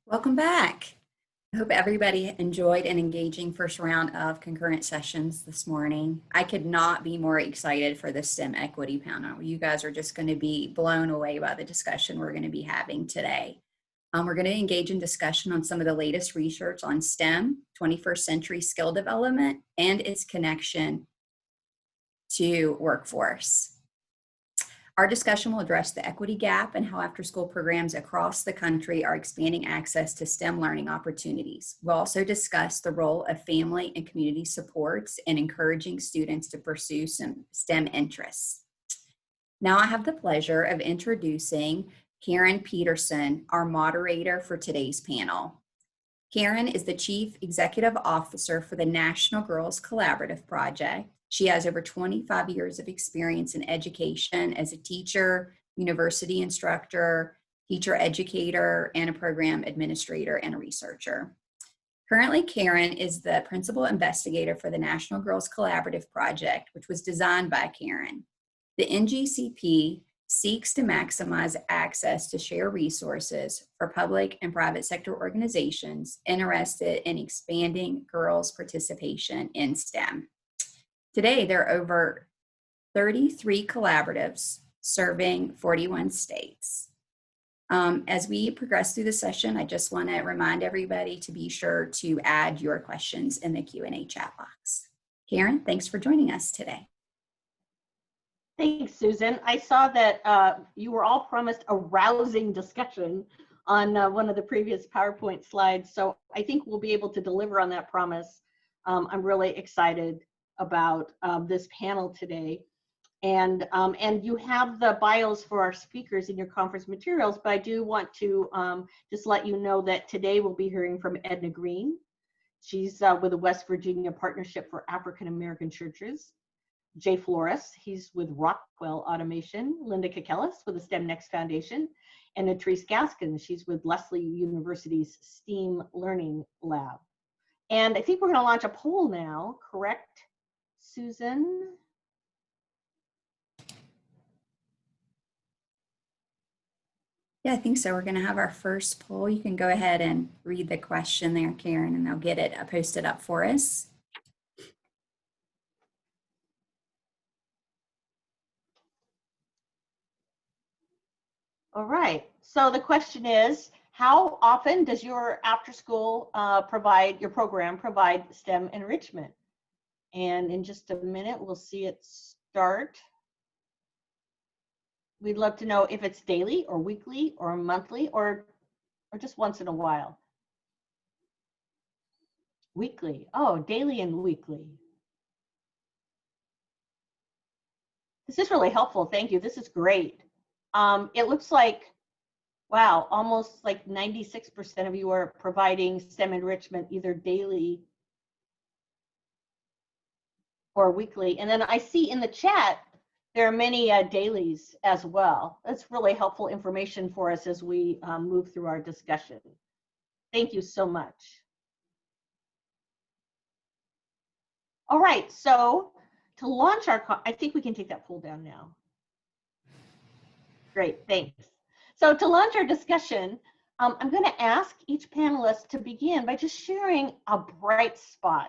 Welcome back. I hope everybody enjoyed an engaging first round of concurrent sessions this morning. I could not be more excited for the STEM equity panel. You guys are just going to be blown away by the discussion we're going to be having today. We're going to engage in discussion on some of the latest research on STEM, 21st century skill development, and its connection to workforce. Our discussion will address the equity gap and how after-school programs across the country are expanding access to STEM learning opportunities. We'll also discuss the role of family and community supports in encouraging students to pursue some STEM interests. Now I have the pleasure of introducing Karen Peterson, our moderator for today's panel. Karen is the Chief Executive Officer for the National Girls Collaborative Project. She has over 25 years of experience in education as a teacher, university instructor, teacher educator, and a program administrator and a researcher. Currently, Karen is the principal investigator for the National Girls Collaborative Project, which was designed by Karen. The NGCP seeks to maximize access to share resources for public and private sector organizations interested in expanding girls' participation in STEM. Today, there are over 33 collaboratives serving 41 states. As we progress through the session, I just want to remind everybody to be sure to add your questions in the Q&A chat box. Karen, thanks for joining us today. Thanks, Susan. I saw that you were all promised a rousing discussion on one of the previous PowerPoint slides, so I think we'll be able to deliver on that promise. I'm really excited about this panel today. And you have the bios for our speakers in your conference materials, but I do want to just let you know that today we'll be hearing from Edna Green. She's with the West Virginia Partnership for African American Churches. Jay Flores, he's with Rockwell Automation. Linda Kakelis with the STEM Next Foundation. And Natrice Gaskin, she's with Lesley University's STEAM Learning Lab. And I think we're gonna launch a poll now, correct, Susan? Yeah, I think so. We're going to have our first poll. You can go ahead and read the question there, Karen, and they'll get it posted up for us. All right. So the question is, how often does your after-school program provide STEM enrichment? And in just a minute, we'll see it start. We'd love to know if it's daily or weekly or monthly or just once in a while. Weekly. Oh, daily and weekly. This is really helpful. Thank you. This is great. It looks like, wow, almost like 96% of you are providing STEM enrichment either daily or weekly. And then I see in the chat, there are many dailies as well. That's really helpful information for us as we move through our discussion. Thank you so much. All right, so to launch I think we can take that poll down now. Great, thanks. So to launch our discussion, I'm gonna ask each panelist to begin by just sharing a bright spot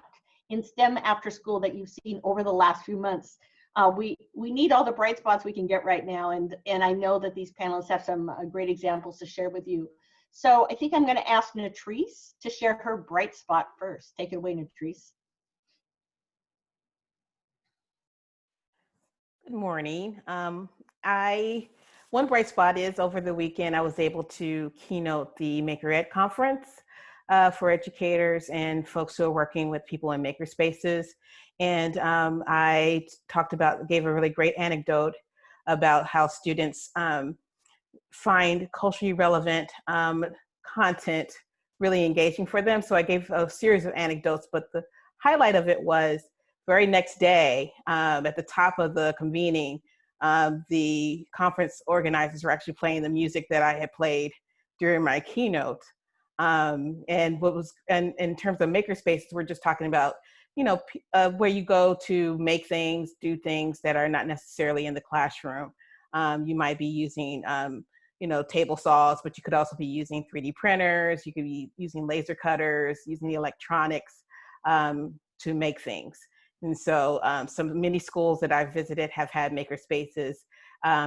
in STEM after school that you've seen over the last few months. We need all the bright spots we can get right now, and I know that these panelists have some great examples to share with you. So I think I'm going to ask Natrice to share her bright spot first. Take it away, Natrice. Good morning. One bright spot is over the weekend I was able to keynote the Maker Ed conference for educators and folks who are working with people in makerspaces. And I gave a really great anecdote about how students find culturally relevant content really engaging for them. So I gave a series of anecdotes, but the highlight of it was very next day at the top of the convening, the conference organizers were actually playing the music that I had played during my keynote. And in terms of makerspaces, we're just talking about, where you go to make things, do things that are not necessarily in the classroom. You might be using table saws, but you could also be using 3D printers. You could be using laser cutters, using the electronics to make things. And so many schools that I've visited have had maker spaces,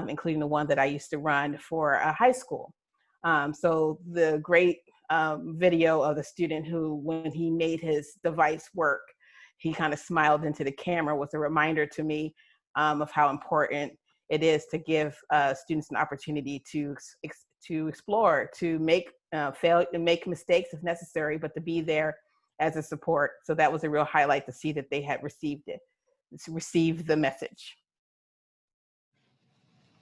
including the one that I used to run for a high school. So the great video of the student who, when he made his device work, he kind of smiled into the camera was a reminder to me of how important it is to give students an opportunity to explore, to make make mistakes if necessary, but to be there as a support. So that was a real highlight to see that they had received the message.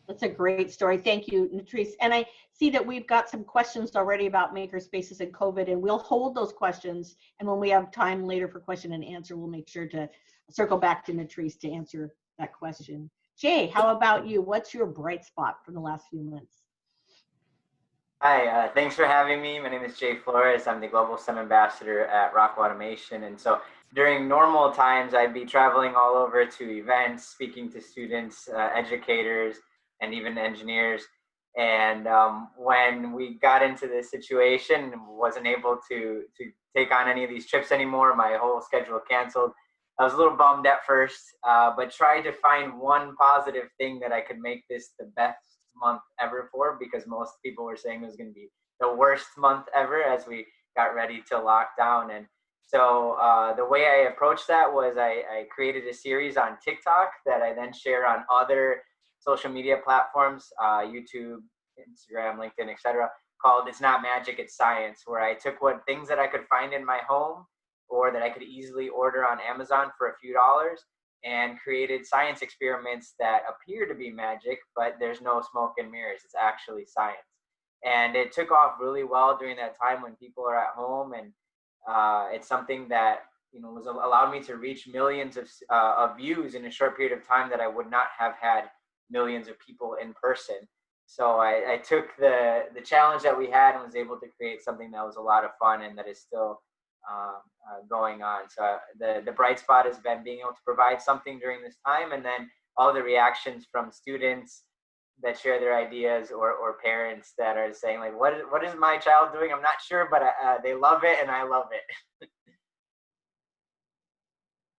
That's a great story. Thank you, Natrice. And I see that we've got some questions already about maker spaces and COVID, and we'll hold those questions. And when we have time later for question and answer, we'll make sure to circle back to Natrice to answer that question. Jay, how about you? What's your bright spot from the last few months? Hi, thanks for having me. My name is Jay Flores. I'm the Global STEM Ambassador at Rockwell Automation. And so during normal times, I'd be traveling all over to events, speaking to students, educators, and even engineers. And when we got into this situation, wasn't able to take on any of these trips anymore, my whole schedule canceled. I was a little bummed at first, but tried to find one positive thing that I could make this the best month ever for, because most people were saying it was going to be the worst month ever as we got ready to lock down. And so the way I approached that was I created a series on TikTok that I then share on other social media platforms, YouTube, Instagram, LinkedIn, etc., called It's Not Magic, It's Science, where I took things that I could find in my home or that I could easily order on Amazon for a few dollars, and created science experiments that appear to be magic, but there's no smoke and mirrors. It's actually science. And it took off really well during that time when people are at home, and it's something that was allowed me to reach millions of views in a short period of time that I would not have had millions of people in person. So I took the challenge that we had and was able to create something that was a lot of fun and that is still going on. So the bright spot has been being able to provide something during this time, and then all the reactions from students that share their ideas or parents that are saying like, what is my child doing? I'm not sure, but they love it and I love it.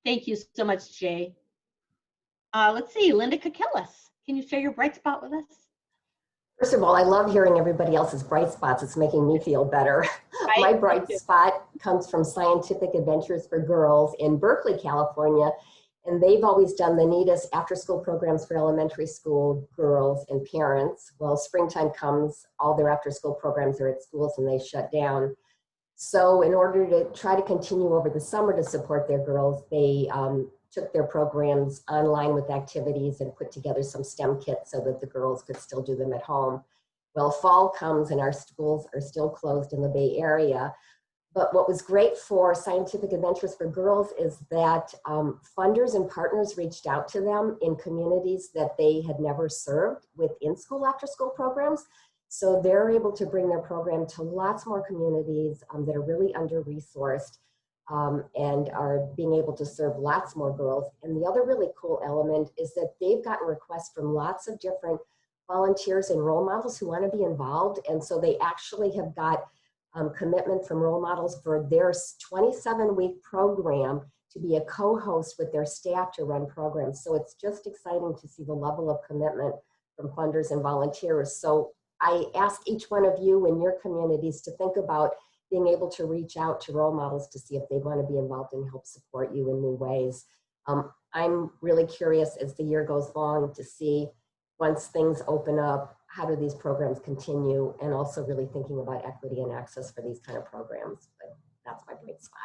Thank you so much, Jay. Let's see, Linda Kakillis, can you share your bright spot with us? First of all, I love hearing everybody else's bright spots. It's making me feel better. Right? My bright spot comes from Scientific Adventures for Girls in Berkeley, California. And they've always done the neatest after-school programs for elementary school girls and parents. Well, springtime comes, all their after-school programs are at schools and they shut down. So in order to try to continue over the summer to support their girls, they took their programs online with activities and put together some STEM kits so that the girls could still do them at home. Well, fall comes and our schools are still closed in the Bay Area. But what was great for Scientific Adventures for Girls is that funders and partners reached out to them in communities that they had never served with in-school after-school programs. So they're able to bring their program to lots more communities that are really under-resourced. And are being able to serve lots more girls. And the other really cool element is that they've gotten requests from lots of different volunteers and role models who want to be involved. And so they actually have got commitment from role models for their 27-week program to be a co-host with their staff to run programs. So it's just exciting to see the level of commitment from funders and volunteers. So I ask each one of you in your communities to think about being able to reach out to role models to see if they want to be involved and help support you in new ways. I'm really curious as the year goes along to see, once things open up, how do these programs continue, and also really thinking about equity and access for these kind of programs. But that's my bright spot.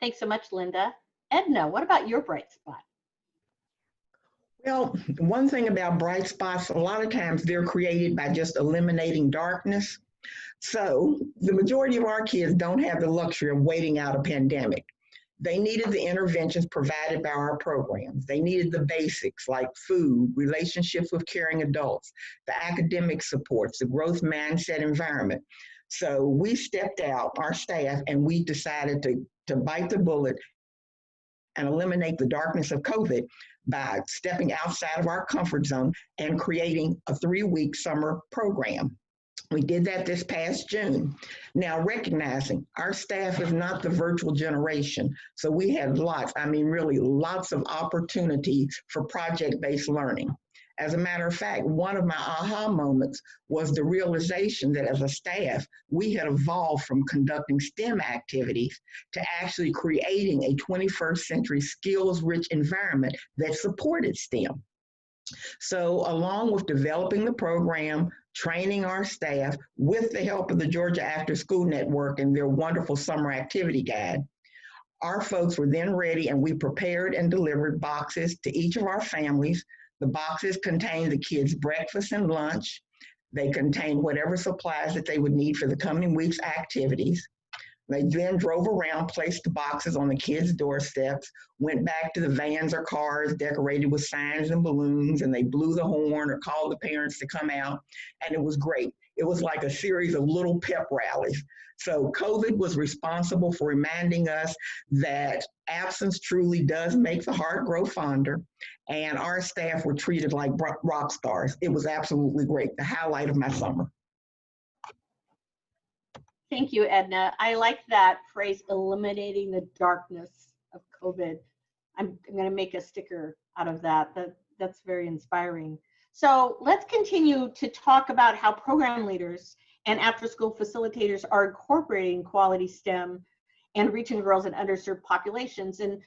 Thanks so much, Linda. Edna, what about your bright spot? Well, one thing about bright spots, a lot of times they're created by just eliminating darkness. So the majority of our kids don't have the luxury of waiting out a pandemic. They needed the interventions provided by our programs. They needed the basics like food, relationships with caring adults, the academic supports, the growth mindset environment. So we stepped out, our staff, and we decided to bite the bullet and eliminate the darkness of COVID by stepping outside of our comfort zone and creating a 3-week summer program. We did that this past June. Now, recognizing our staff is not the virtual generation, so we had really lots of opportunities for project-based learning. As a matter of fact, one of my aha moments was the realization that as a staff, we had evolved from conducting STEM activities to actually creating a 21st century skills-rich environment that supported STEM. So along with developing the program, training our staff with the help of the Georgia Afterschool Network and their wonderful summer activity guide, our folks were then ready and we prepared and delivered boxes to each of our families. The boxes contained the kids' breakfast and lunch. They contained whatever supplies that they would need for the coming week's activities. They then drove around, placed the boxes on the kids' doorsteps, went back to the vans or cars decorated with signs and balloons, and they blew the horn or called the parents to come out, and it was great. It was like a series of little pep rallies. So COVID was responsible for reminding us that absence truly does make the heart grow fonder, and our staff were treated like rock stars. It was absolutely great, the highlight of my summer. Thank you, Edna. I like that phrase, eliminating the darkness of COVID. I'm going to make a sticker out of that. That's very inspiring. So let's continue to talk about how program leaders and after-school facilitators are incorporating quality STEM and reaching girls and underserved populations. And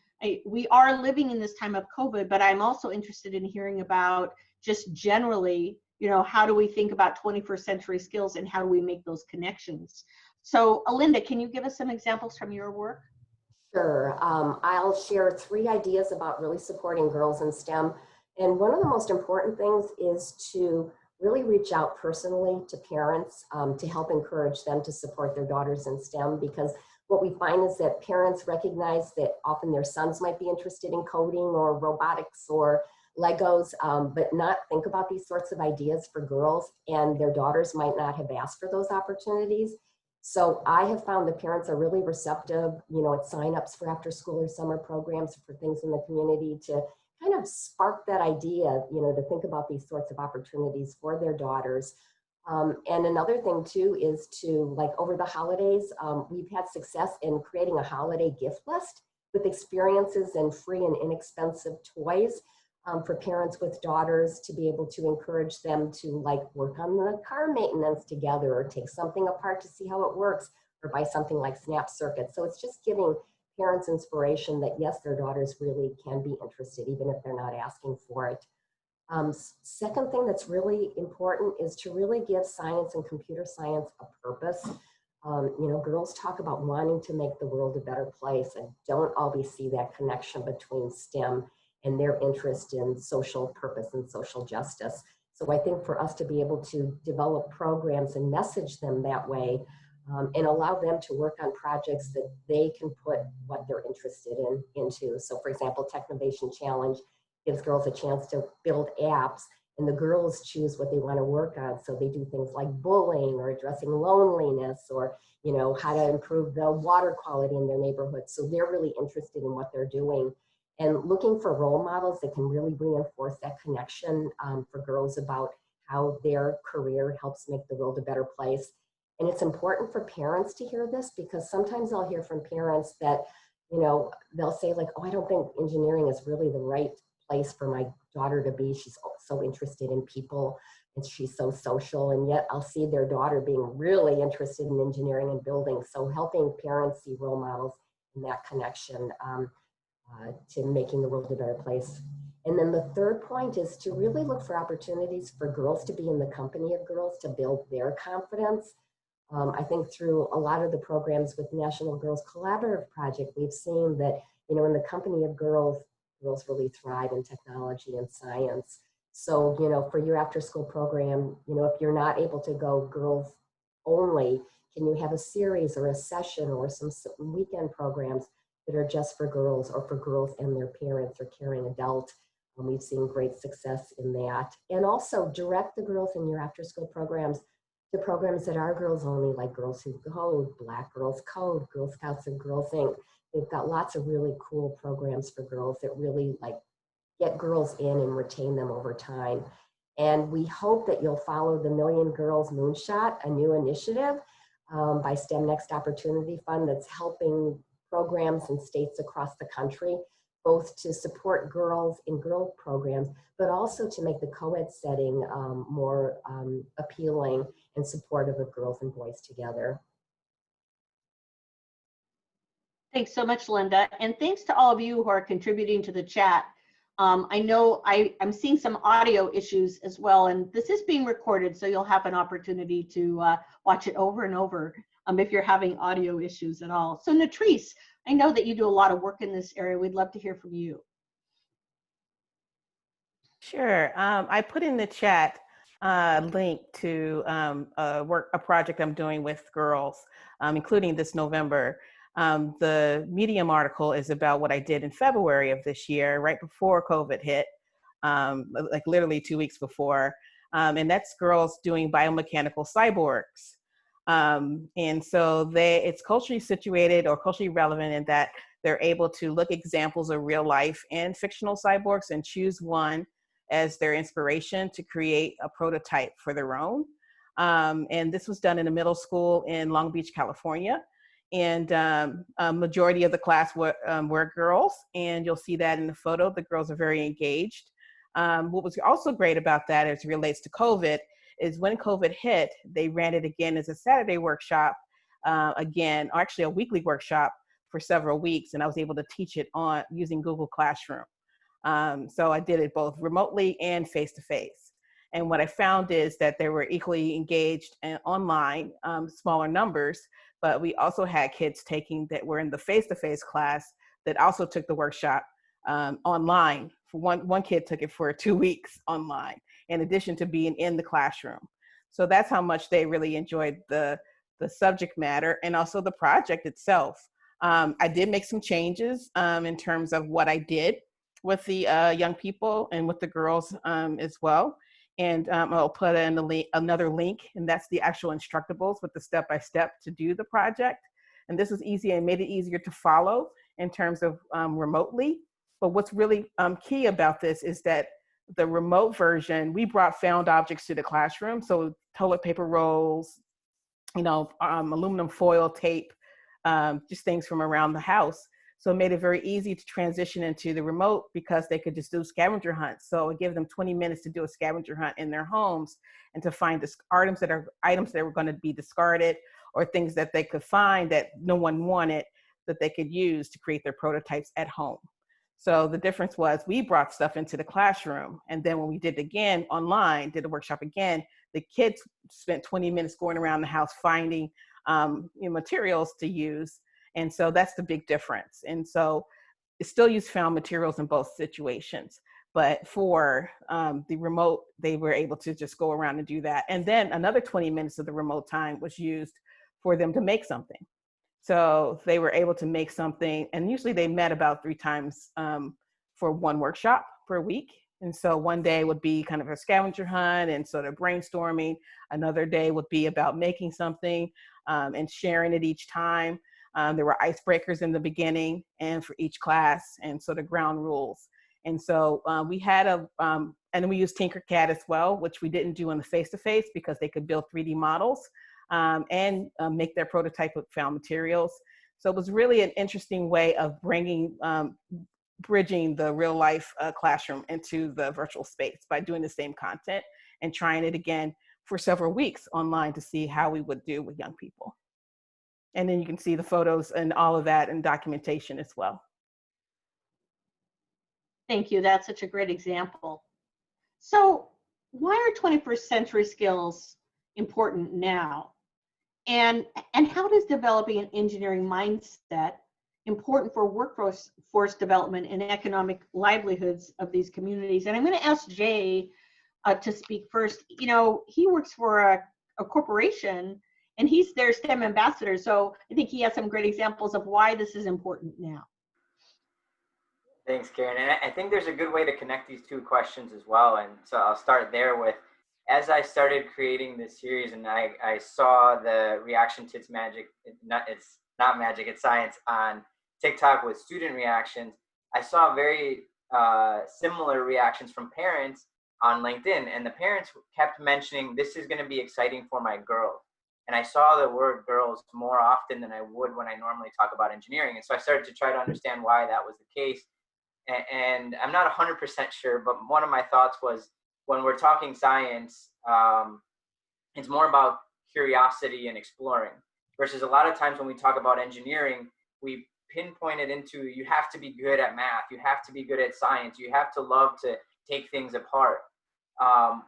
we are living in this time of COVID, but I'm also interested in hearing about just generally, how do we think about 21st century skills and how do we make those connections? So Alinda, can you give us some examples from your work? Sure. I'll share 3 ideas about really supporting girls in STEM. And one of the most important things is to really reach out personally to parents to help encourage them to support their daughters in STEM, because what we find is that parents recognize that often their sons might be interested in coding or robotics or Legos, but not think about these sorts of ideas for girls, and their daughters might not have asked for those opportunities. So I have found that parents are really receptive, at signups for after school or summer programs for things in the community to kind of spark that idea, to think about these sorts of opportunities for their daughters. And another thing too is to, like, over the holidays, we've had success in creating a holiday gift list with experiences and free and inexpensive toys for parents with daughters to be able to encourage them to, like, work on the car maintenance together or take something apart to see how it works or buy something like snap circuits. So it's just giving parents inspiration that yes, their daughters really can be interested even if they're not asking for it. Second thing that's really important is to really give science and computer science a purpose. Girls talk about wanting to make the world a better place and don't always see that connection between STEM and their interest in social purpose and social justice. So I think for us to be able to develop programs and message them that way and allow them to work on projects that they can put what they're interested into. So for example, Technovation Challenge gives girls a chance to build apps, and the girls choose what they want to work on. So they do things like bullying or addressing loneliness or, how to improve the water quality in their neighborhood. So they're really interested in what they're doing. And looking for role models that can really reinforce that connection for girls about how their career helps make the world a better place. And it's important for parents to hear this, because sometimes I'll hear from parents that, they'll say like, oh, I don't think engineering is really the right place for my daughter to be. She's so interested in people and she's so social. And yet I'll see their daughter being really interested in engineering and building. So helping parents see role models in that connection to making the world a better place. And then the third point is to really look for opportunities for girls to be in the company of girls to build their confidence. I think through a lot of the programs with National Girls Collaborative Project, we've seen that, in the company of girls, girls really thrive in technology and science. So, for your after school program, if you're not able to go girls only, can you have a series or a session or some weekend programs that are just for girls or for girls and their parents or caring adult? We've seen great success in that. And also direct the girls in your after school programs to programs that are girls only, like Girls Who Code, Black Girls Code, Girl Scouts and Girls Inc. They've got lots of really cool programs for girls that really like get girls in and retain them over time. And we hope that you'll follow the Million Girls Moonshot, a new initiative by STEM Next Opportunity Fund that's helping programs in states across the country, both to support girls in girl programs, but also to make the co-ed setting more appealing and supportive of girls and boys together. Thanks so much, Linda. And thanks to all of you who are contributing to the chat. I know I'm seeing some audio issues as well, and this is being recorded, so you'll have an opportunity to watch it over and over if you're having audio issues at all. So Natrice, I know that you do a lot of work in this area. We'd love to hear from you. Sure. I put in the chat a link to a project I'm doing with girls, including this November. The Medium article is about what I did in February of this year, right before COVID hit, like literally 2 weeks before. And that's girls doing biomechanical cyborgs. And so it's culturally situated or culturally relevant in that they're able to look examples of real life and fictional cyborgs and choose one as their inspiration to create a prototype for their own. And this was done in a middle school in Long Beach, California. And a majority of the class were girls, and you'll see that in the photo. The girls are very engaged. What was also great about that as it relates to COVID is when COVID hit, they ran it again as a Saturday workshop again, or actually a weekly workshop for several weeks. And I was able to teach it on using Google Classroom. So I did it both remotely and face-to-face. And what I found is that they were equally engaged and online, smaller numbers, but we also had kids that were in the face-to-face class that also took the workshop online. One kid took it for 2 weeks online, in addition to being in the classroom. So that's how much they really enjoyed the subject matter and also the project itself. I did make some changes in terms of what I did with the young people and with the girls as well. And I'll put in another link, and that's the actual instructables with the step-by-step to do the project. And this is easy and made it easier to follow in terms of remotely. But what's really key about this is that the remote version, we brought found objects to the classroom. So toilet paper rolls, aluminum foil tape, just things from around the house. So it made it very easy to transition into the remote because they could just do scavenger hunts. So it gave them 20 minutes to do a scavenger hunt in their homes and to find items that were going to be discarded or things that they could find that no one wanted that they could use to create their prototypes at home. So the difference was we brought stuff into the classroom. And then when we did it again online, did the workshop again, the kids spent 20 minutes going around the house finding materials to use. And so that's the big difference. And so it still used found materials in both situations. But for the remote, they were able to just go around and do that. And then another 20 minutes of the remote time was used for them to make something. So they were able to make something, and usually they met about 3 times for one workshop per week. And so one day would be kind of a scavenger hunt and sort of brainstorming. Another day would be about making something and sharing it each time. There were icebreakers in the beginning and for each class and sort of ground rules. And so we had and we used Tinkercad as well, which we didn't do on the face-to-face because they could build 3D models and make their prototype with found materials. So it was really an interesting way of bridging the real life classroom into the virtual space by doing the same content and trying it again for several weeks online to see how we would do with young people. And then you can see the photos and all of that and documentation as well. Thank you. That's such a great example. So why are 21st century skills important now? And how does developing an engineering mindset important for workforce development and economic livelihoods of these communities? And I'm going to ask Jay to speak first. He works for a corporation and he's their STEM ambassador. So I think he has some great examples of why this is important now. Thanks, Karen. And I think there's a good way to connect these two questions as well. And so I'll start there with as I started creating this series and I saw the reaction to It's Magic, it's not magic, it's science on TikTok with student reactions, I saw very similar reactions from parents on LinkedIn. And the parents kept mentioning, this is going to be exciting for my girls. And I saw the word girls more often than I would when I normally talk about engineering. And so I started to try to understand why that was the case. And I'm not 100% sure, but one of my thoughts was, when we're talking science, it's more about curiosity and exploring, versus a lot of times when we talk about engineering, we pinpoint it into, you have to be good at math, you have to be good at science, you have to love to take things apart.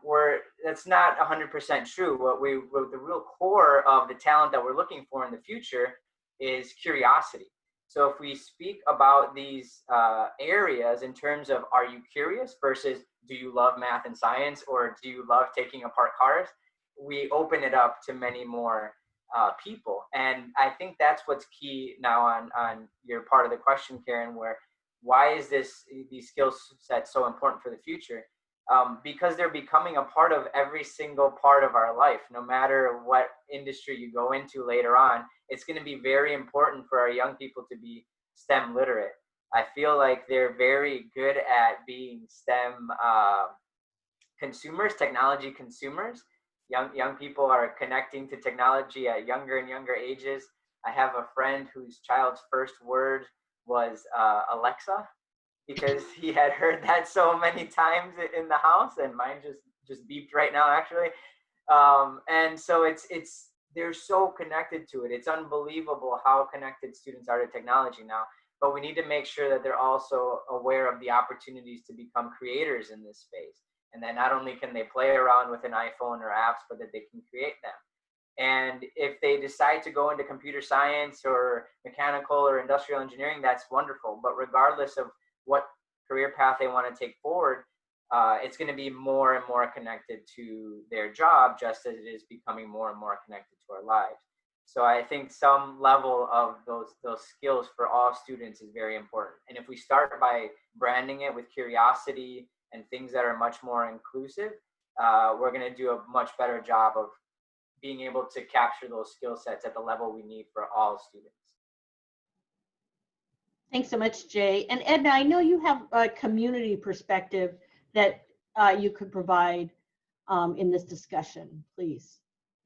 Where that's not 100% true. What the real core of the talent that we're looking for in the future is curiosity. So if we speak about these areas in terms of, are you curious versus do you love math and science, or do you love taking apart cars, we open it up to many more people. And I think that's what's key now on your part of the question, Karen, where why is these skill sets so important for the future? Because they're becoming a part of every single part of our life. No matter what industry you go into later on, it's going to be very important for our young people to be STEM literate. I feel like they're very good at being STEM consumers, technology consumers. Young people are connecting to technology at younger and younger ages. I have a friend whose child's first word was Alexa, because he had heard that so many times in the house, and mine just beeped right now, actually. And so they're so connected to it. It's unbelievable how connected students are to technology now, but we need to make sure that they're also aware of the opportunities to become creators in this space. And that not only can they play around with an iPhone or apps, but that they can create them. And if they decide to go into computer science or mechanical or industrial engineering, that's wonderful. But regardless of what career path they want to take forward, it's going to be more and more connected to their job, just as it is becoming more and more connected to our lives. So I think some level of those skills for all students is very important. And if we start by branding it with curiosity and things that are much more inclusive, we're going to do a much better job of being able to capture those skill sets at the level we need for all students. Thanks so much, Jay. And Edna, I know you have a community perspective that you could provide in this discussion, please.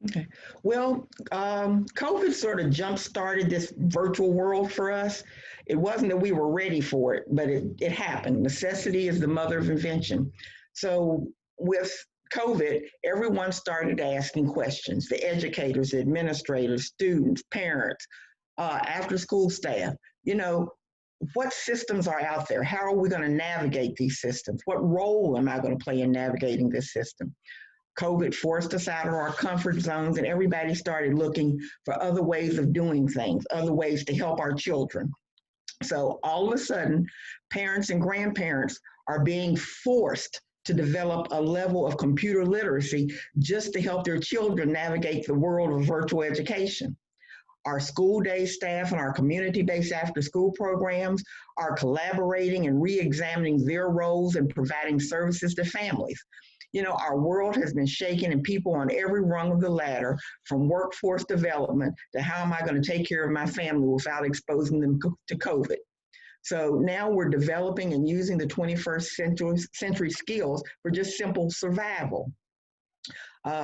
Okay. Well, COVID sort of jump-started this virtual world for us. It wasn't that we were ready for it, but it happened. Necessity is the mother of invention. So with COVID, everyone started asking questions. The educators, the administrators, students, parents, after-school staff. What systems are out there? How are we going to navigate these systems? What role am I going to play in navigating this system? COVID forced us out of our comfort zones, and everybody started looking for other ways of doing things, other ways to help our children. So all of a sudden, parents and grandparents are being forced to develop a level of computer literacy just to help their children navigate the world of virtual education. Our school-day staff and our community-based after-school programs are collaborating and re-examining their roles in providing services to families. Our world has been shaken, and people on every rung of the ladder, from workforce development to how am I going to take care of my family without exposing them to COVID. So now we're developing and using the 21st century skills for just simple survival.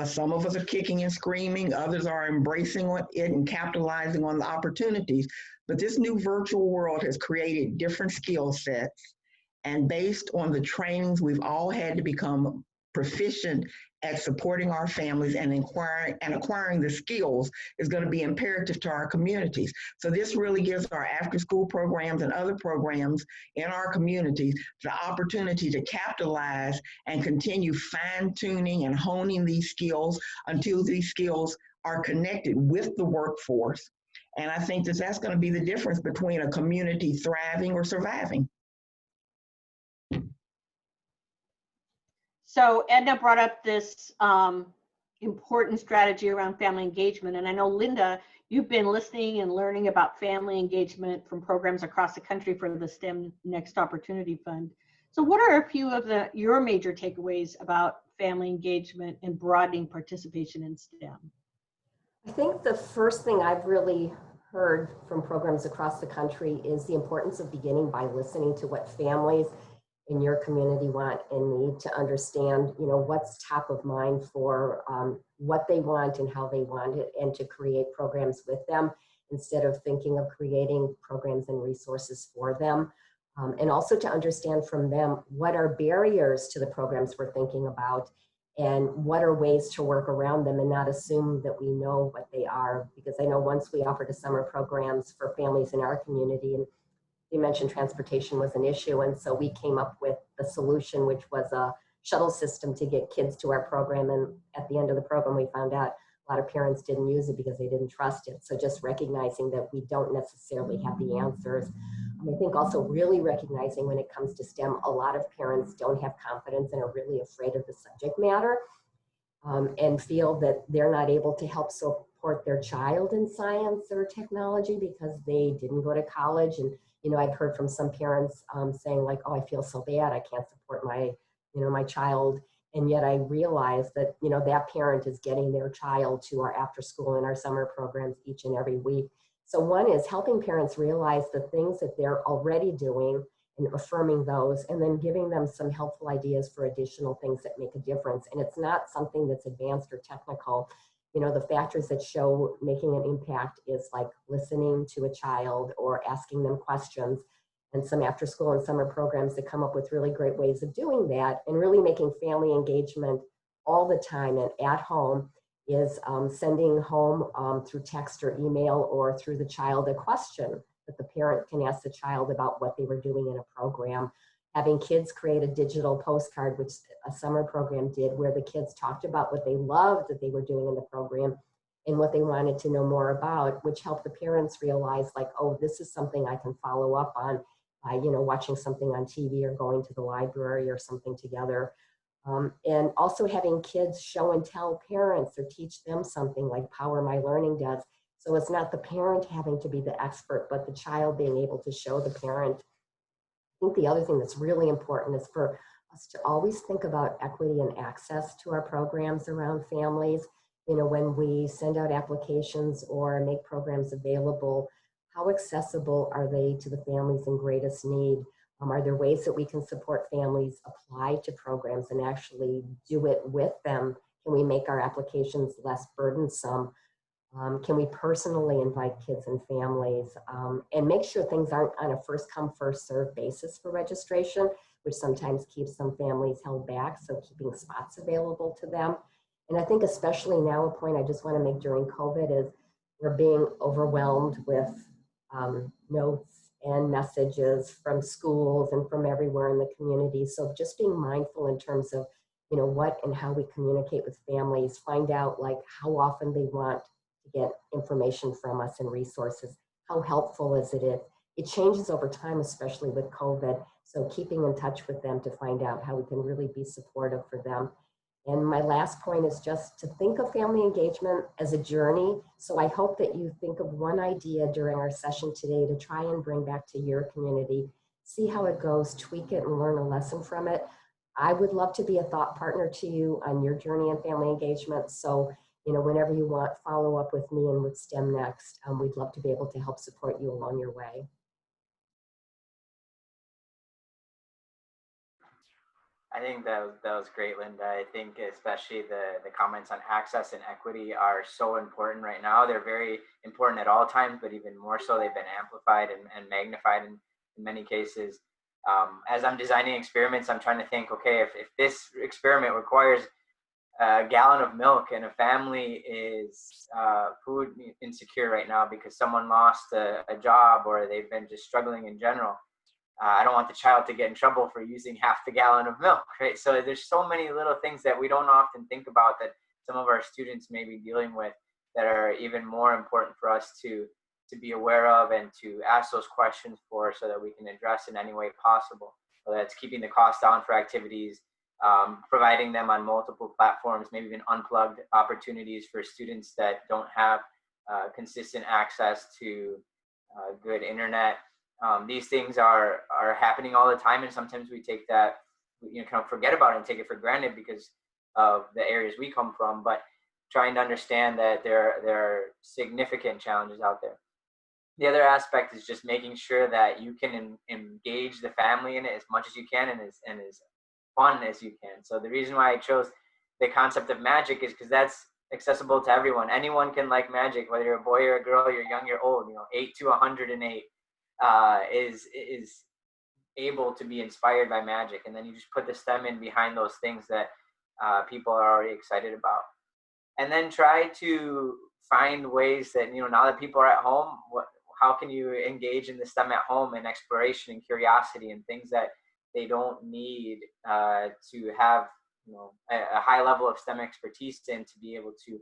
Some of us are kicking and screaming, others are embracing it and capitalizing on the opportunities. But this new virtual world has created different skill sets, and based on the trainings we've all had to become proficient at supporting our families and acquiring the skills is going to be imperative to our communities. So this really gives our after-school programs and other programs in our communities the opportunity to capitalize and continue fine-tuning and honing these skills until these skills are connected with the workforce. And I think that that's going to be the difference between a community thriving or surviving. So Edna brought up this important strategy around family engagement. And I know, Linda, you've been listening and learning about family engagement from programs across the country for the STEM Next Opportunity Fund. So what are a few of your major takeaways about family engagement and broadening participation in STEM? I think the first thing I've really heard from programs across the country is the importance of beginning by listening to what families in your community want and need to understand, what's top of mind for what they want and how they want it, and to create programs with them instead of thinking of creating programs and resources for them. And also to understand from them what are barriers to the programs we're thinking about and what are ways to work around them, and not assume that we know what they are. Because I know once we offered a summer programs for families in our community, and you mentioned transportation was an issue, and so we came up with the solution, which was a shuttle system to get kids to our program. And at the end of the program, we found out a lot of parents didn't use it because they didn't trust it. So just recognizing that we don't necessarily have the answers. I think also really recognizing when it comes to STEM, a lot of parents don't have confidence and are really afraid of the subject matter, and feel that they're not able to help support their child in science or technology because they didn't go to college. And I've heard from some parents saying like, oh, I feel so bad, I can't support my child. And yet I realize that, that parent is getting their child to our after school and our summer programs each and every week. So one is helping parents realize the things that they're already doing and affirming those, and then giving them some helpful ideas for additional things that make a difference. And it's not something that's advanced or technical. The factors that show making an impact is like listening to a child or asking them questions, and some after school and summer programs that come up with really great ways of doing that, and really making family engagement all the time and at home is sending home through text or email or through the child a question that the parent can ask the child about what they were doing in a program. Having kids create a digital postcard, which a summer program did, where the kids talked about what they loved that they were doing in the program and what they wanted to know more about, which helped the parents realize like, oh, this is something I can follow up on by, watching something on TV or going to the library or something together. And also having kids show and tell parents or teach them something like Power My Learning does. So it's not the parent having to be the expert, but the child being able to show the parent. I think the other thing that's really important is for us to always think about equity and access to our programs around families. When we send out applications or make programs available, how accessible are they to the families in greatest need? Are there ways that we can support families apply to programs and actually do it with them? Can we make our applications less burdensome? Can we personally invite kids and families, and make sure things aren't on a first come, first serve basis for registration, which sometimes keeps some families held back, so keeping spots available to them. And I think especially now, a point I just want to make during COVID is we're being overwhelmed with notes and messages from schools and from everywhere in the community. So just being mindful in terms of, what and how we communicate with families, find out like how often they want to get information from us and resources, how helpful is it? It changes over time, especially with COVID. So keeping in touch with them to find out how we can really be supportive for them. And my last point is just to think of family engagement as a journey. So I hope that you think of one idea during our session today to try and bring back to your community, see how it goes, tweak it, and learn a lesson from it. I would love to be a thought partner to you on your journey in family engagement. So, whenever you want, follow up with me and with STEM Next. We'd love to be able to help support you along your way. I think that was great, Linda. I think especially the comments on access and equity are so important right now. They're very important at all times, but even more so, they've been amplified and magnified in many cases. As I'm designing experiments, I'm trying to think, okay, if this experiment requires a gallon of milk and a family is food insecure right now because someone lost a job or they've been just struggling in general, I don't want the child to get in trouble for using half the gallon of milk, right? So there's so many little things that we don't often think about that some of our students may be dealing with that are even more important for us to be aware of and to ask those questions for, so that we can address in any way possible. Whether that's keeping the cost down for activities, providing them on multiple platforms, maybe even unplugged opportunities for students that don't have consistent access to good internet. These things are happening all the time, and sometimes we take that, kind of forget about it and take it for granted because of the areas we come from, but trying to understand that there are significant challenges out there. The other aspect is just making sure that you can engage the family in it as much as you can and as fun as you can. So the reason why I chose the concept of magic is because that's accessible to everyone. Anyone can like magic, whether you're a boy or a girl, you're young, you're old. 8 to 108 is able to be inspired by magic, and then you just put the STEM in behind those things that people are already excited about, and then try to find ways that now that people are at home, how can you engage in the STEM at home and exploration and curiosity and things that they don't need to have a high level of STEM expertise in, to be able to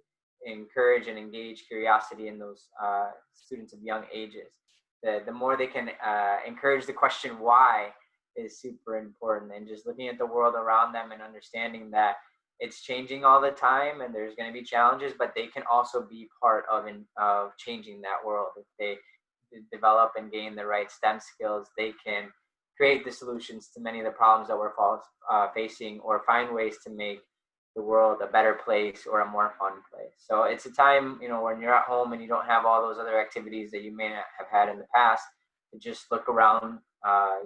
encourage and engage curiosity in those students of young ages. The more they can encourage the question why is super important, and just looking at the world around them and understanding that it's changing all the time and there's going to be challenges, but they can also be part of changing that world. If they develop and gain the right STEM skills, they can create the solutions to many of the problems that we're facing, or find ways to make the world a better place or a more fun place. So it's a time, when you're at home and you don't have all those other activities that you may not have had in the past, to just look around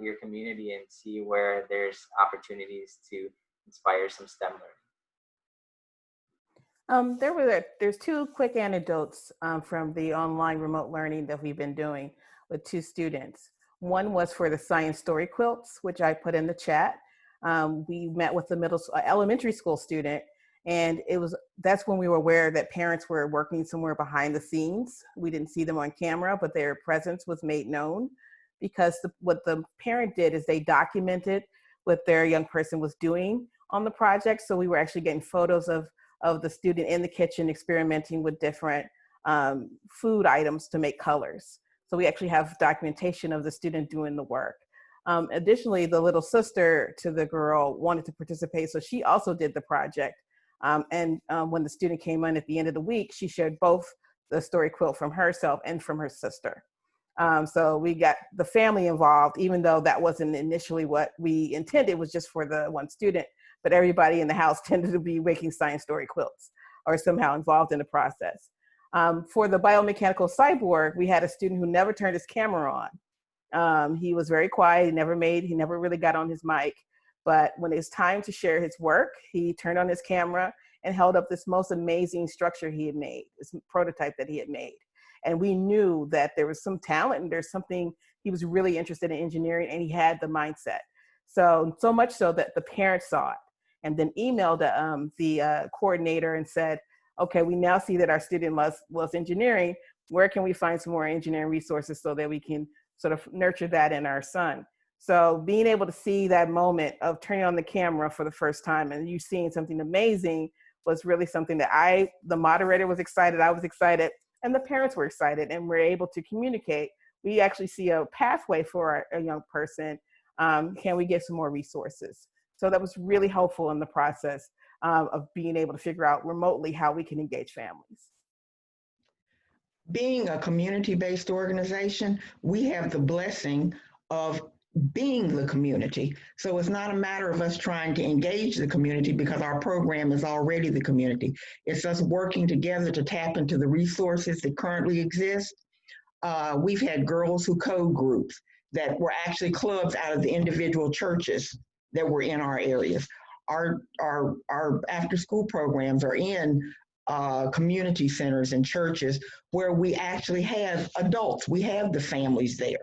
your community and see where there's opportunities to inspire some STEM learning. There's two quick anecdotes from the online remote learning that we've been doing with two students. One was for the science story quilts, which I put in the chat. We met with the elementary school student, and that's when we were aware that parents were working somewhere behind the scenes. We didn't see them on camera, but their presence was made known, because what the parent did is they documented what their young person was doing on the project. So we were actually getting photos of the student in the kitchen experimenting with different food items to make colors. So we actually have documentation of the student doing the work. Additionally, the little sister to the girl wanted to participate, so she also did the project. When the student came in at the end of the week, she shared both the story quilt from herself and from her sister. So we got the family involved, even though that wasn't initially what we intended. It was just for the one student, but everybody in the house tended to be making science story quilts or somehow involved in the process. For the biomechanical cyborg, we had a student who never turned his camera on. He was very quiet, he never really got on his mic, but when it's time to share his work, he turned on his camera and held up this most amazing structure he had made, this prototype that he had made. And we knew that there was some talent and there's something, he was really interested in engineering, and he had the mindset. So much so that the parents saw it and then emailed the coordinator and said, okay, we now see that our student loves engineering. Where can we find some more engineering resources so that we can sort of nurture that in our son? So being able to see that moment of turning on the camera for the first time and you seeing something amazing was really something that the moderator was excited, I was excited, and the parents were excited, and we're able to communicate. We actually see a pathway for a young person. Can we get some more resources? So that was really helpful in the process of being able to figure out remotely how we can engage families. Being a community-based organization, we have the blessing of being the community. So it's not a matter of us trying to engage the community, because our program is already the community. It's us working together to tap into the resources that currently exist. We've had girls who code groups that were actually clubs out of the individual churches that were in our areas. Our after school programs are in community centers and churches where we actually have adults. We have the families there.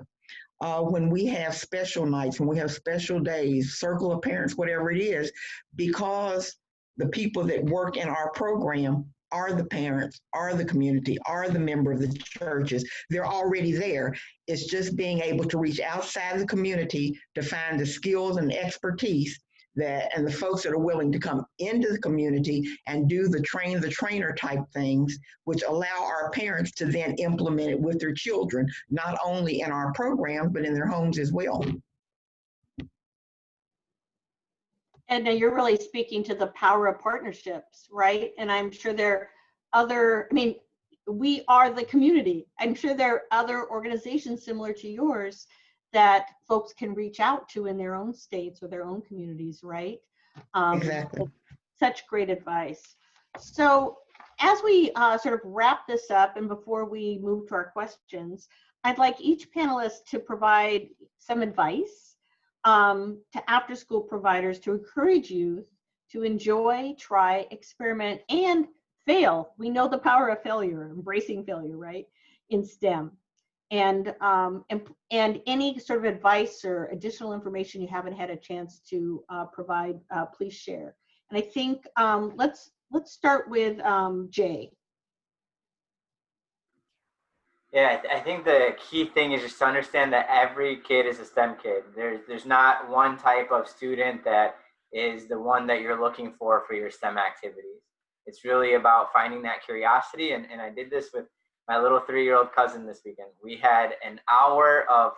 When we have special nights, when we have special days, circle of parents, whatever it is, because the people that work in our program are the parents, are the community, are the member of the churches. They're already there. It's just being able to reach outside the community to find the skills and expertise and the folks that are willing to come into the community and do the train the trainer type things, which allow our parents to then implement it with their children, not only in our program, but in their homes as well. And you're really speaking to the power of partnerships, right? And I'm sure there are we are the community. I'm sure there are other organizations similar to yours that folks can reach out to in their own states or their own communities, right? Exactly. Such great advice. So as we sort of wrap this up and before we move to our questions, I'd like each panelist to provide some advice to after-school providers to encourage youth to enjoy, try, experiment, and fail. We know the power of failure, embracing failure, right, in STEM. And any sort of advice or additional information you haven't had a chance to provide, please share. And I think let's start with Jay. Yeah, I think the key thing is just to understand that every kid is a STEM kid. There's not one type of student that is the one that you're looking for your STEM activities. It's really about finding that curiosity. And I did this with my little 3-year-old cousin this weekend. We had an hour of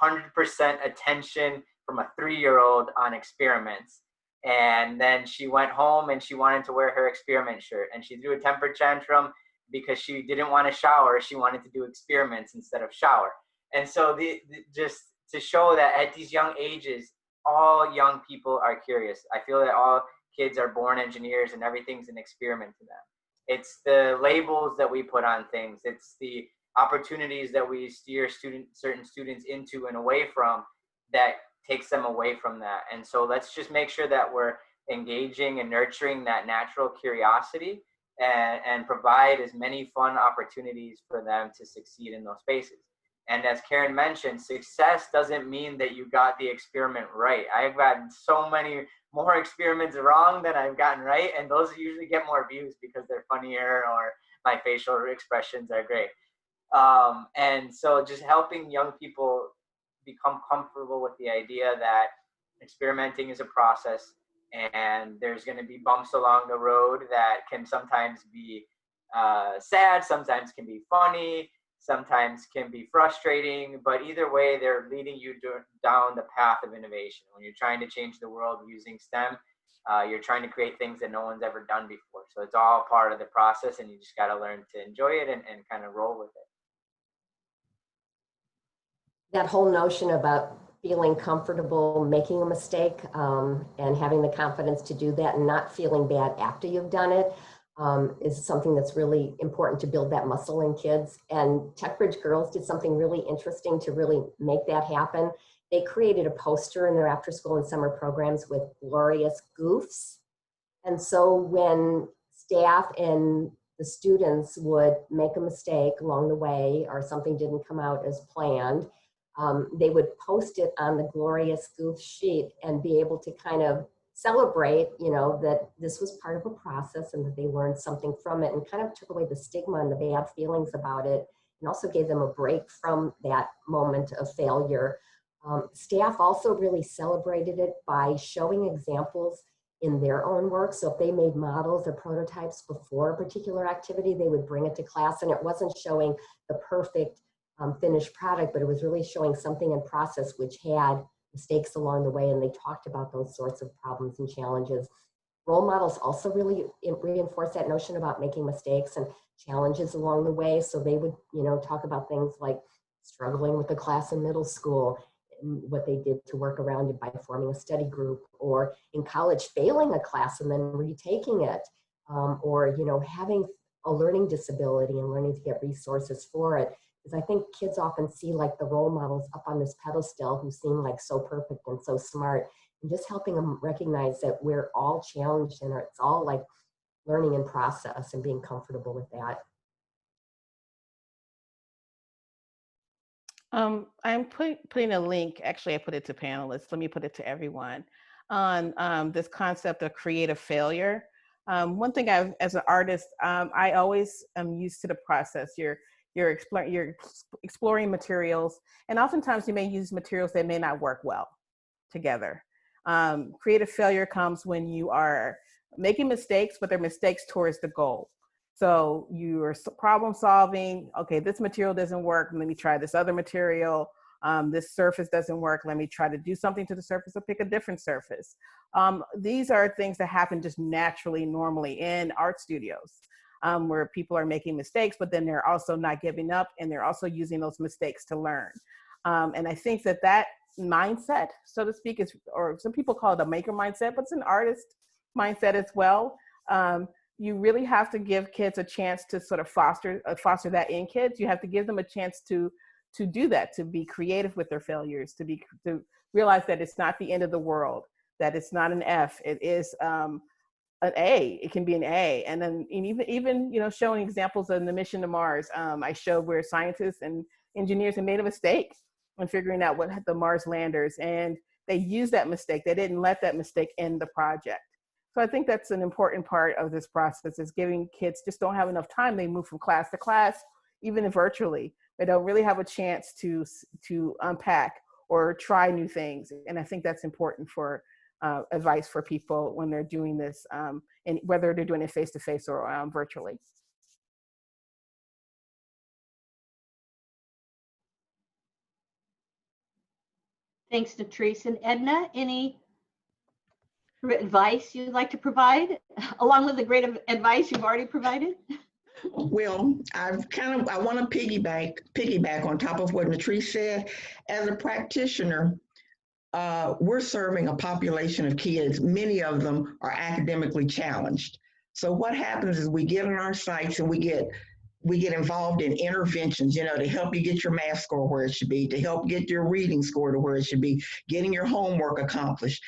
100% attention from a 3-year-old on experiments. And then she went home and she wanted to wear her experiment shirt. And she threw a temper tantrum because she didn't want to shower. She wanted to do experiments instead of shower. And so just to show that at these young ages, all young people are curious. I feel that all kids are born engineers and everything's an experiment to them. It's the labels that we put on things. It's the opportunities that we steer certain students into and away from that takes them away from that. And so let's just make sure that we're engaging and nurturing that natural curiosity and provide as many fun opportunities for them to succeed in those spaces. And as Karen mentioned, success doesn't mean that you got the experiment right. I've gotten so many more experiments wrong than I've gotten right, and those usually get more views because they're funnier or my facial expressions are great. And so just helping young people become comfortable with the idea that experimenting is a process, and there's going to be bumps along the road that can sometimes be sad, sometimes can be funny, sometimes can be frustrating, but either way, they're leading you down the path of innovation. When you're trying to change the world using STEM, you're trying to create things that no one's ever done before. So it's all part of the process, and you just got to learn to enjoy it and kind of roll with it. That whole notion about feeling comfortable making a mistake and having the confidence to do that and not feeling bad after you've done it is something that's really important to build that muscle in kids. And TechBridge Girls did something really interesting to really make that happen. They created a poster in their after school and summer programs with glorious goofs. And so when staff and the students would make a mistake along the way or something didn't come out as planned, they would post it on the glorious goof sheet and be able to kind of celebrate, you know, that this was part of a process and that they learned something from it and kind of took away the stigma and the bad feelings about it and also gave them a break from that moment of failure. Staff also really celebrated it by showing examples in their own work. So if they made models or prototypes before a particular activity, they would bring it to class, and it wasn't showing the perfect finished product, but it was really showing something in process which had mistakes along the way, and they talked about those sorts of problems and challenges. Role models also really reinforce that notion about making mistakes and challenges along the way. So they would, you know, talk about things like struggling with a class in middle school, and what they did to work around it by forming a study group, or in college failing a class and then retaking it, or, you know, having a learning disability and learning to get resources for it. Because I think kids often see like the role models up on this pedestal who seem like so perfect and so smart, and just helping them recognize that we're all challenged and it's all like learning in process and being comfortable with that. I'm putting a link, actually I put it to panelists, let me put it to everyone, on this concept of creative failure. One thing as an artist, I always am used to the process. You're exploring materials, and oftentimes you may use materials that may not work well together. Creative failure comes when you are making mistakes, but they're mistakes towards the goal. So you're problem solving, okay, this material doesn't work, let me try this other material. This surface doesn't work, let me try to do something to the surface or pick a different surface. These are things that happen just naturally, normally in art studios. Where people are making mistakes, but then they're also not giving up, and they're also using those mistakes to learn. And I think that mindset, so to speak, is, or some people call it a maker mindset, but it's an artist mindset as well. You really have to give kids a chance to sort of foster that in kids. You have to give them a chance to do that, to be creative with their failures, to realize that it's not the end of the world, that it's not an F, it is an A. It can be an A. And then even showing examples of the mission to Mars. I showed where scientists and engineers had made a mistake in figuring out what the Mars landers, and they used that mistake. They didn't let that mistake end the project. So I think that's an important part of this process, is giving kids just don't have enough time. They move from class to class, even virtually. They don't really have a chance to unpack or try new things. And I think that's important for advice for people when they're doing this, and whether they're doing it face-to-face or virtually. Thanks, Latrice. And Edna, any advice you'd like to provide along with the great advice you've already provided? Well, I want to piggyback on top of what Latrice said. As a practitioner, we're serving a population of kids. Many of them are academically challenged. So what happens is we get on our sites and we get involved in interventions, to help you get your math score where it should be, to help get your reading score to where it should be, getting your homework accomplished.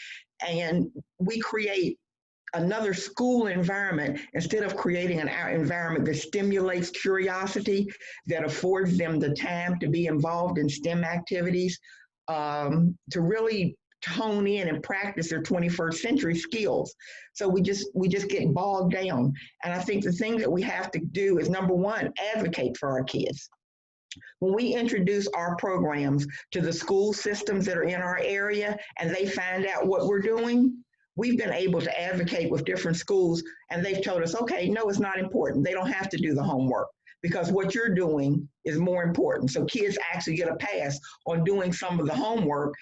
And we create another school environment instead of creating an environment that stimulates curiosity, that affords them the time to be involved in STEM activities, to really hone in and practice their 21st century skills. So we just get bogged down. And I think the thing that we have to do is, number one, advocate for our kids. When we introduce our programs to the school systems that are in our area and they find out what we're doing, we've been able to advocate with different schools, and they've told us, okay, no, it's not important. They don't have to do the homework because what you're doing is more important. So kids actually get a pass on doing some of the homework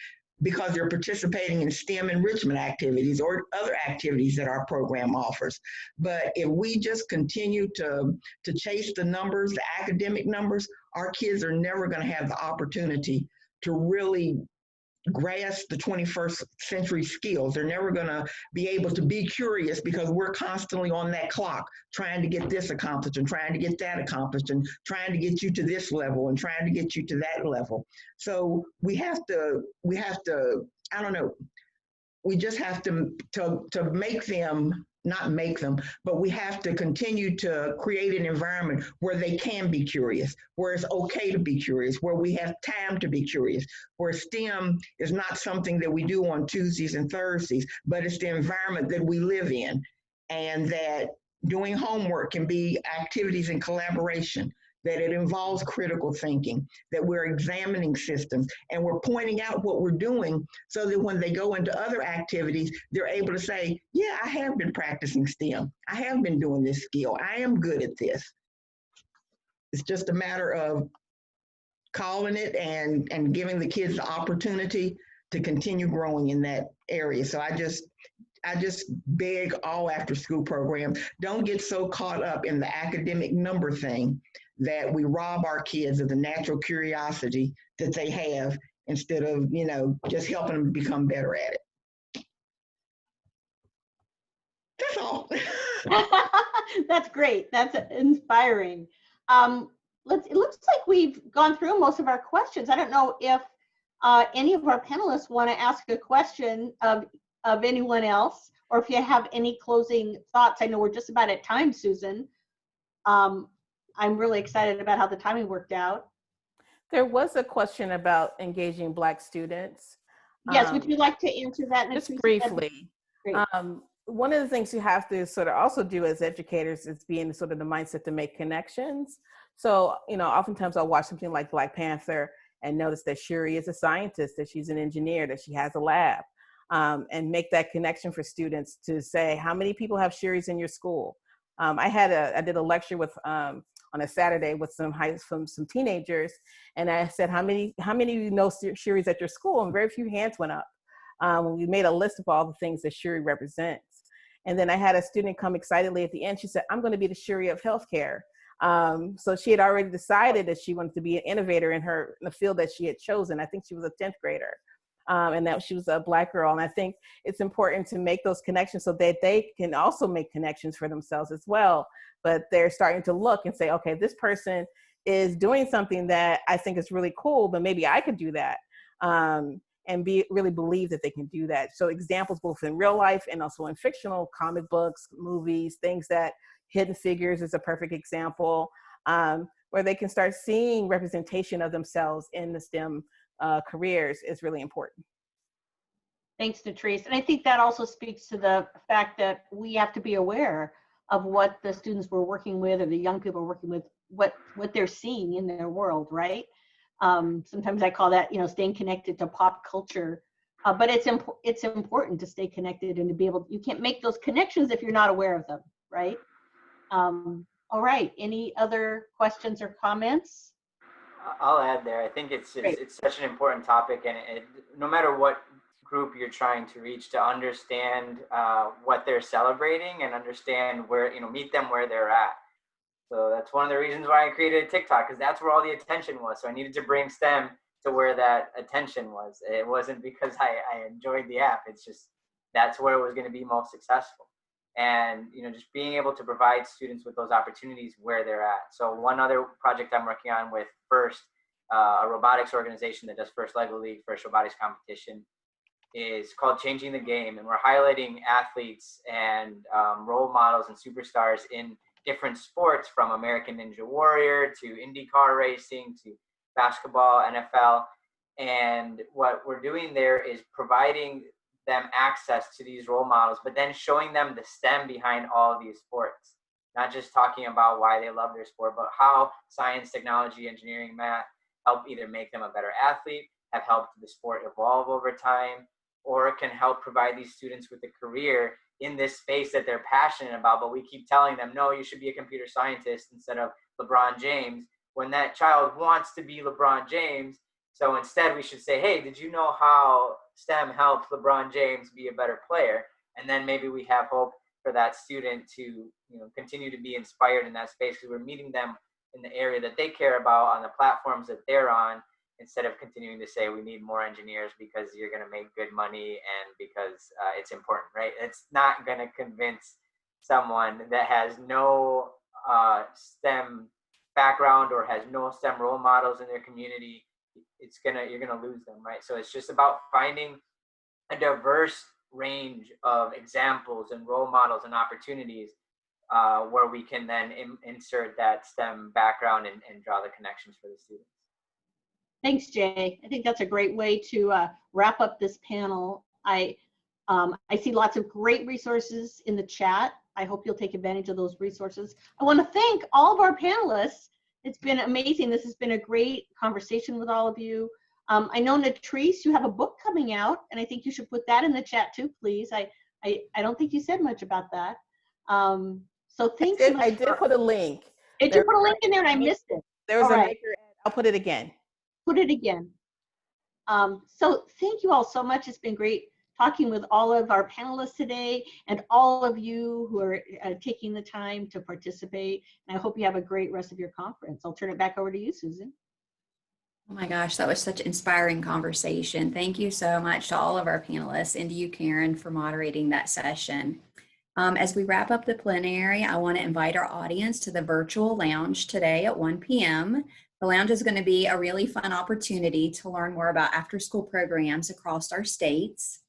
because they're participating in STEM enrichment activities or other activities that our program offers. But if we just continue to chase the numbers, the academic numbers, our kids are never going to have the opportunity to really grasp the 21st century skills. They're never going to be able to be curious because we're constantly on that clock trying to get this accomplished and trying to get that accomplished and trying to get you to this level and trying to get you to that level. So we have to, I don't know, we just have to make them, not make them, but we have to continue to create an environment where they can be curious, where it's okay to be curious, where we have time to be curious, where STEM is not something that we do on Tuesdays and Thursdays, but it's the environment that we live in, and that doing homework can be activities in collaboration, that it involves critical thinking, that we're examining systems, and we're pointing out what we're doing so that when they go into other activities, they're able to say, yeah, I have been practicing STEM. I have been doing this skill. I am good at this. It's just a matter of calling it and giving the kids the opportunity to continue growing in that area. So I just beg all after school programs, don't get so caught up in the academic number thing that we rob our kids of the natural curiosity that they have instead of, just helping them become better at it. That's all. That's great. That's inspiring. It looks like we've gone through most of our questions. I don't know if any of our panelists want to ask a question of anyone else, or if you have any closing thoughts. I know we're just about at time, Susan. I'm really excited about how the timing worked out. There was a question about engaging Black students. Yes, would you like to answer that? Just briefly. Great. One of the things you have to sort of also do as educators is be in sort of the mindset to make connections. So, oftentimes I'll watch something like Black Panther and notice that Shuri is a scientist, that she's an engineer, that she has a lab, and make that connection for students to say, how many people have Shuris in your school? I did a lecture with on a Saturday with some teenagers, and I said, how many of you know Shuris at your school? And very few hands went up. We made a list of all the things that Shuri represents. And then I had a student come excitedly at the end. She said, I'm going to be the Shuri of healthcare. So she had already decided that she wanted to be an innovator in the field that she had chosen. I think she was a 10th grader. and that she was a Black girl. And I think it's important to make those connections so that they can also make connections for themselves as well. But they're starting to look and say, okay, this person is doing something that I think is really cool, but maybe I could do that. And really believe that they can do that. So examples both in real life and also in fictional comic books, movies, things that Hidden Figures is a perfect example, where they can start seeing representation of themselves in the STEM careers is really important. Thanks, Natrice. And I think that also speaks to the fact that we have to be aware of what the students we're working with or the young people we're working with, what they're seeing in their world, right? Sometimes I call that, staying connected to pop culture, but it's important to stay connected and to be able, you can't make those connections if you're not aware of them, right? All right, any other questions or comments? I'll add there. I think it's such an important topic, and no matter what group you're trying to reach, to understand what they're celebrating and understand where, meet them where they're at. So that's one of the reasons why I created a TikTok, because that's where all the attention was. So I needed to bring STEM to where that attention was. It wasn't because I enjoyed the app. It's just that's where it was going to be most successful. And just being able to provide students with those opportunities where they're at. So one other project I'm working on with FIRST, a robotics organization that does FIRST LEGO League, FIRST Robotics Competition, is called Changing the Game. And we're highlighting athletes and role models and superstars in different sports, from American Ninja Warrior to IndyCar racing to basketball, NFL. And what we're doing there is providing them access to these role models, but then showing them the STEM behind all of these sports. Not just talking about why they love their sport, but how science, technology, engineering, math help either make them a better athlete, have helped the sport evolve over time, or it can help provide these students with a career in this space that they're passionate about, but we keep telling them, no, you should be a computer scientist instead of LeBron James, when that child wants to be LeBron James. So instead we should say, hey, did you know how STEM helped LeBron James be a better player? And then maybe we have hope for that student to continue to be inspired in that space, because we're meeting them in the area that they care about on the platforms that they're on, instead of continuing to say we need more engineers because you're going to make good money and because it's important, right? It's not going to convince someone that has no STEM background or has no STEM role models in their community. You're going to lose them, right? So it's just about finding a diverse range of examples and role models and opportunities where we can then insert that STEM background and draw the connections for the students. Thanks, Jay. I think that's a great way to wrap up this panel. I see lots of great resources in the chat. I hope you'll take advantage of those resources. I want to thank all of our panelists. It's been amazing. This has been a great conversation with all of you. I know, Natrice, you have a book coming out, and I think you should put that in the chat too, please. I don't think you said much about that. So thanks. I did put a link. Did you put a link in there and I missed it? There was a maker ad. I'll put it again. Put it again. So thank you all so much. It's been great talking with all of our panelists today and all of you who are taking the time to participate. And I hope you have a great rest of your conference. I'll turn it back over to you, Susan. Oh my gosh, that was such an inspiring conversation. Thank you so much to all of our panelists and to you, Karen, for moderating that session. As we wrap up the plenary, I want to invite our audience to the virtual lounge today at 1 p.m. The lounge is going to be a really fun opportunity to learn more about after-school programs across our states.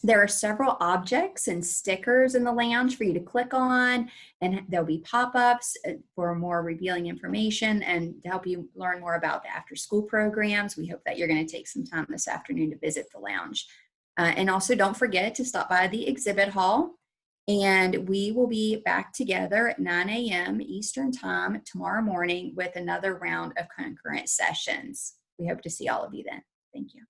There are several objects and stickers in the lounge for you to click on, and there'll be pop-ups for more revealing information and to help you learn more about the after-school programs. We hope that you're going to take some time this afternoon to visit the lounge. And also don't forget to stop by the exhibit hall. And we will be back together at 9 a.m. Eastern Time tomorrow morning with another round of concurrent sessions. We hope to see all of you then. Thank you.